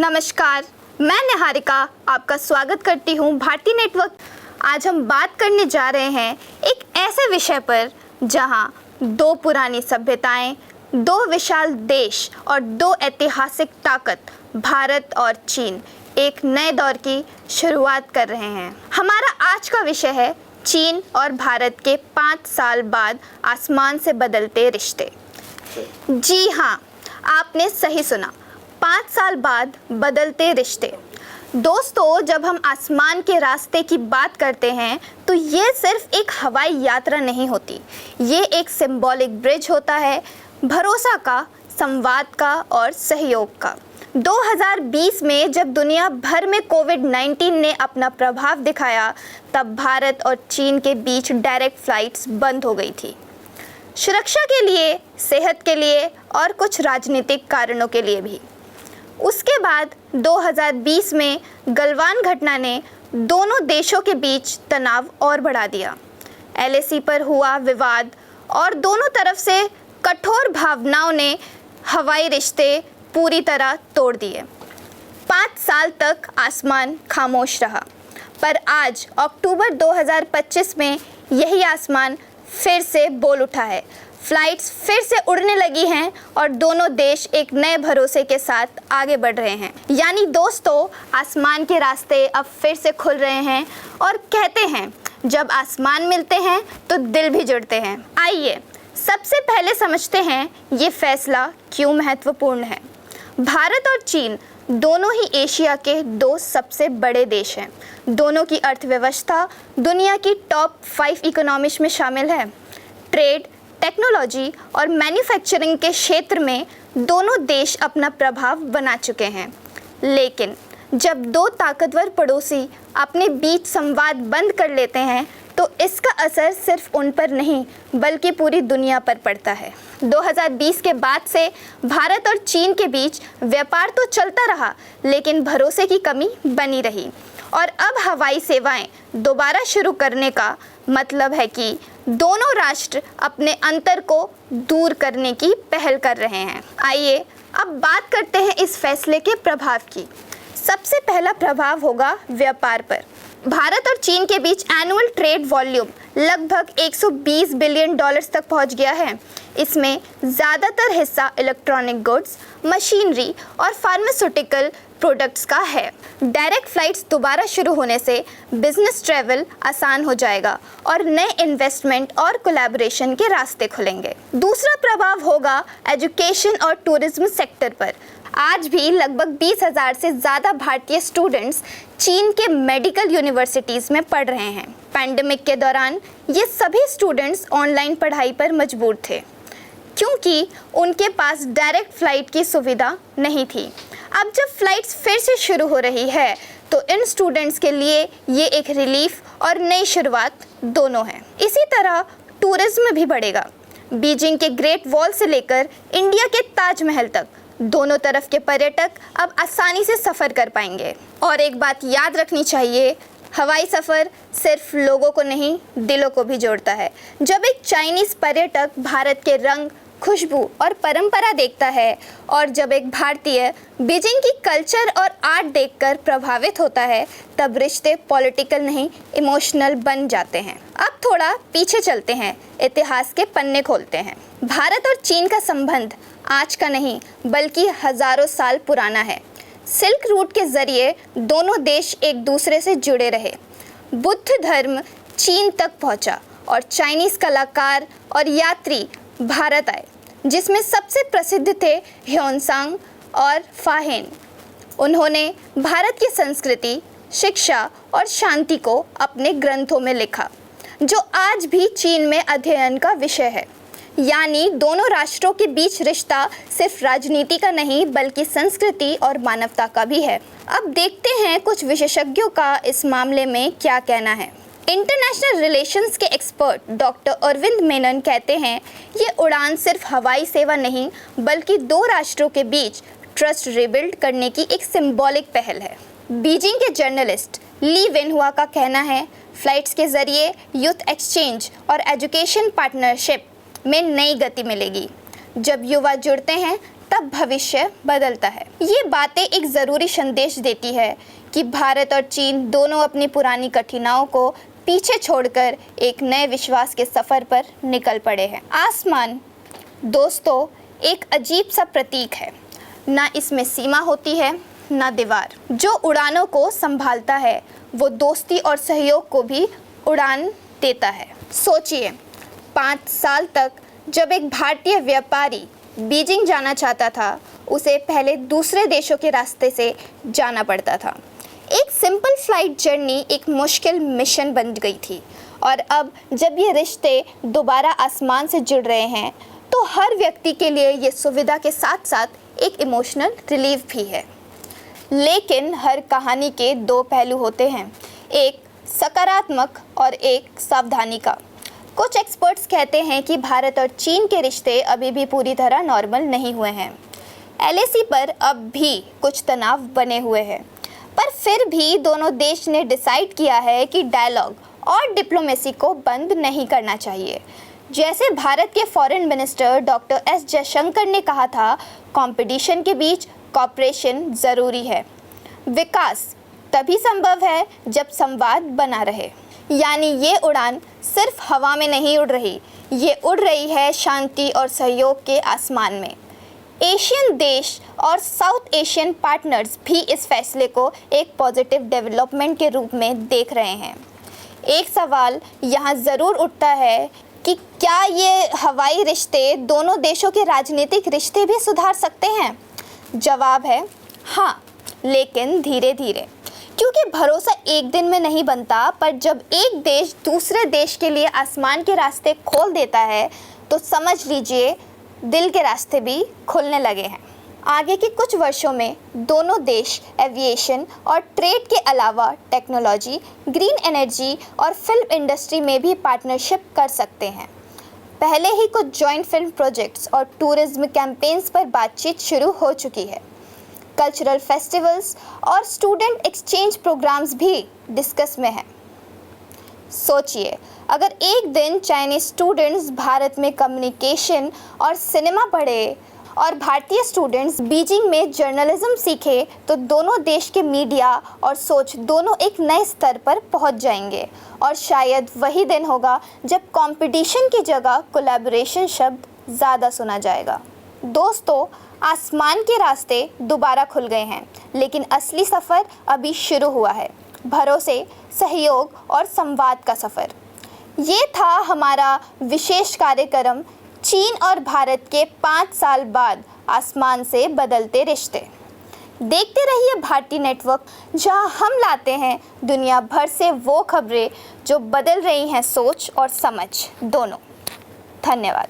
नमस्कार, मैं निहारिका आपका स्वागत करती हूँ भारतीय नेटवर्क। आज हम बात करने जा रहे हैं एक ऐसे विषय पर जहाँ दो पुरानी सभ्यताएं, दो विशाल देश और दो ऐतिहासिक ताकत भारत और चीन एक नए दौर की शुरुआत कर रहे हैं। हमारा आज का विषय है चीन और भारत के 5 साल बाद आसमान से बदलते रिश्ते। जी हाँ, आपने सही सुना, 5 साल बाद बदलते रिश्ते। दोस्तों, जब हम आसमान के रास्ते की बात करते हैं तो ये सिर्फ एक हवाई यात्रा नहीं होती, ये एक सिंबॉलिक ब्रिज होता है, भरोसा का, संवाद का और सहयोग का। 2020 में जब दुनिया भर में कोविड-19 ने अपना प्रभाव दिखाया, तब भारत और चीन के बीच डायरेक्ट फ्लाइट्स बंद हो गई थी। सुरक्षा के लिए, सेहत के लिए और कुछ राजनीतिक कारणों के लिए भी। उसके बाद 2020 में गलवान घटना ने दोनों देशों के बीच तनाव और बढ़ा दिया। LAC पर हुआ विवाद और दोनों तरफ से कठोर भावनाओं ने हवाई रिश्ते पूरी तरह तोड़ दिए। 5 साल तक आसमान खामोश रहा, पर आज अक्टूबर 2025 में यही आसमान फिर से बोल उठा है। फ्लाइट्स फिर से उड़ने लगी हैं और दोनों देश एक नए भरोसे के साथ आगे बढ़ रहे हैं। यानी दोस्तों, आसमान के रास्ते अब फिर से खुल रहे हैं और कहते हैं, जब आसमान मिलते हैं तो दिल भी जुड़ते हैं। आइए सबसे पहले समझते हैं ये फैसला क्यों महत्वपूर्ण है। भारत और चीन दोनों ही एशिया के 2 सबसे बड़े देश हैं। दोनों की अर्थव्यवस्था दुनिया की टॉप 5 इकोनॉमीज में शामिल है। ट्रेड, टेक्नोलॉजी और मैन्युफैक्चरिंग के क्षेत्र में दोनों देश अपना प्रभाव बना चुके हैं। लेकिन जब 2 ताकतवर पड़ोसी अपने बीच संवाद बंद कर लेते हैं तो इसका असर सिर्फ उन पर नहीं बल्कि पूरी दुनिया पर पड़ता है। 2020 के बाद से भारत और चीन के बीच व्यापार तो चलता रहा, लेकिन भरोसे की कमी बनी रही। और अब हवाई सेवाएं दोबारा शुरू करने का मतलब है कि दोनों राष्ट्र अपने अंतर को दूर करने की पहल कर रहे हैं। आइए अब बात करते हैं इस फैसले के प्रभाव की। सबसे पहला प्रभाव होगा व्यापार पर। भारत और चीन के बीच एनुअल ट्रेड वॉल्यूम लगभग 120 बिलियन डॉलर्स तक पहुंच गया है। इसमें ज़्यादातर हिस्सा इलेक्ट्रॉनिक गुड्स, मशीनरी और फार्मास्यूटिकल प्रोडक्ट्स का है। डायरेक्ट फ्लाइट्स दोबारा शुरू होने से बिजनेस ट्रैवल आसान हो जाएगा और नए इन्वेस्टमेंट और कोलैबोरेशन के रास्ते खुलेंगे। दूसरा प्रभाव होगा एजुकेशन और टूरिज्म सेक्टर पर। आज भी लगभग 20,000 से ज़्यादा भारतीय स्टूडेंट्स चीन के मेडिकल यूनिवर्सिटीज़ में पढ़ रहे हैं। पैंडेमिक के दौरान ये सभी स्टूडेंट्स ऑनलाइन पढ़ाई पर मजबूर थे क्योंकि उनके पास डायरेक्ट फ़्लाइट की सुविधा नहीं थी। अब जब फ़्लाइट्स फिर से शुरू हो रही है तो इन स्टूडेंट्स के लिए ये एक रिलीफ और नई शुरुआत दोनों है। इसी तरह टूरिज्म भी बढ़ेगा। बीजिंग के ग्रेट वॉल से लेकर इंडिया के ताजमहल तक दोनों तरफ के पर्यटक अब आसानी से सफ़र कर पाएंगे। और एक बात याद रखनी चाहिए, हवाई सफ़र सिर्फ लोगों को नहीं, दिलों को भी जोड़ता है। जब एक चाइनीज़ पर्यटक भारत के रंग, खुशबू और परंपरा देखता है और जब एक भारतीय बीजिंग की कल्चर और आर्ट देखकर प्रभावित होता है, तब रिश्ते पॉलिटिकल नहीं, इमोशनल बन जाते हैं। अब थोड़ा पीछे चलते हैं, इतिहास के पन्ने खोलते हैं। भारत और चीन का संबंध आज का नहीं बल्कि हज़ारों साल पुराना है। सिल्क रूट के ज़रिए दोनों देश एक दूसरे से जुड़े रहे। बुद्ध धर्म चीन तक पहुंचा और चाइनीज़ कलाकार और यात्री भारत आए, जिसमें सबसे प्रसिद्ध थे ह्योनसांग और फाहेन। उन्होंने भारत की संस्कृति, शिक्षा और शांति को अपने ग्रंथों में लिखा, जो आज भी चीन में अध्ययन का विषय है। यानी दोनों राष्ट्रों के बीच रिश्ता सिर्फ राजनीति का नहीं बल्कि संस्कृति और मानवता का भी है। अब देखते हैं कुछ विशेषज्ञों का इस मामले में क्या कहना है। इंटरनेशनल रिलेशंस के एक्सपर्ट डॉक्टर अरविंद मेनन कहते हैं, ये उड़ान सिर्फ हवाई सेवा नहीं बल्कि 2 राष्ट्रों के बीच ट्रस्ट रिबिल्ड करने की एक सिंबॉलिक पहल है। बीजिंग के जर्नलिस्ट ली वेनहुआ का कहना है, फ्लाइट्स के जरिए यूथ एक्सचेंज और एजुकेशन पार्टनरशिप में नई गति मिलेगी। जब युवा जुड़ते हैं तब भविष्य बदलता है। ये बातें एक ज़रूरी संदेश देती है कि भारत और चीन दोनों अपनी पुरानी कठिनाइयों को पीछे छोड़कर एक नए विश्वास के सफ़र पर निकल पड़े हैं। आसमान दोस्तों एक अजीब सा प्रतीक है, ना इसमें सीमा होती है ना दीवार। जो उड़ानों को संभालता है वो दोस्ती और सहयोग को भी उड़ान देता है। सोचिए 5 साल तक जब एक भारतीय व्यापारी बीजिंग जाना चाहता था, उसे पहले दूसरे देशों के रास्ते से जाना पड़ता था। एक सिंपल फ्लाइट जर्नी एक मुश्किल मिशन बन गई थी, और अब जब ये रिश्ते दोबारा आसमान से जुड़ रहे हैं तो हर व्यक्ति के लिए ये सुविधा के साथ साथ एक इमोशनल रिलीफ भी है। लेकिन हर कहानी के 2 पहलू होते हैं, एक सकारात्मक और एक सावधानी का। कुछ एक्सपर्ट्स कहते हैं कि भारत और चीन के रिश्ते अभी भी पूरी तरह नॉर्मल नहीं हुए हैं। LAC पर अब भी कुछ तनाव बने हुए हैं, पर फिर भी दोनों देश ने डिसाइड किया है कि डायलॉग और डिप्लोमेसी को बंद नहीं करना चाहिए। जैसे भारत के foreign minister doctor S Jaishankar ने कहा था, कंपटीशन के बीच कॉपरेशन ज़रूरी है। विकास तभी संभव है जब संवाद बना रहे। यानी ये उड़ान सिर्फ हवा में नहीं उड़ रही, ये उड़ रही है शांति और सहयोग के आसमान में। एशियन देश और साउथ एशियन पार्टनर्स भी इस फैसले को एक पॉजिटिव डेवलपमेंट के रूप में देख रहे हैं। एक सवाल यहाँ ज़रूर उठता है कि क्या ये हवाई रिश्ते दोनों देशों के राजनीतिक रिश्ते भी सुधार सकते हैं? जवाब है हाँ, लेकिन धीरे धीरे, क्योंकि भरोसा एक दिन में नहीं बनता। पर जब एक देश दूसरे देश के लिए आसमान के रास्ते खोल देता है तो समझ लीजिए दिल के रास्ते भी खुलने लगे हैं। आगे के कुछ वर्षों में दोनों देश एविएशन और ट्रेड के अलावा टेक्नोलॉजी, ग्रीन एनर्जी और फिल्म इंडस्ट्री में भी पार्टनरशिप कर सकते हैं। पहले ही कुछ जॉइंट फिल्म प्रोजेक्ट्स और टूरिज्म कैंपेन्स पर बातचीत शुरू हो चुकी है। कल्चरल फेस्टिवल्स और स्टूडेंट एक्सचेंज प्रोग्राम्स भी डिस्कस में हैं। सोचिए अगर एक दिन चाइनीज स्टूडेंट्स भारत में कम्युनिकेशन और सिनेमा पढ़े और भारतीय स्टूडेंट्स बीजिंग में जर्नलिज्म सीखे, तो दोनों देश के मीडिया और सोच दोनों एक नए स्तर पर पहुंच जाएंगे। और शायद वही दिन होगा जब कंपटीशन की जगह कोलैबोरेशन शब्द ज़्यादा सुना जाएगा। दोस्तों, आसमान के रास्ते दोबारा खुल गए हैं, लेकिन असली सफ़र अभी शुरू हुआ है। भरोसे, सहयोग और संवाद का सफ़र। ये था हमारा विशेष कार्यक्रम, चीन और भारत के 5 साल बाद आसमान से बदलते रिश्ते। देखते रहिए भारती नेटवर्क, जहां हम लाते हैं दुनिया भर से वो खबरें जो बदल रही हैं सोच और समझ दोनों। धन्यवाद।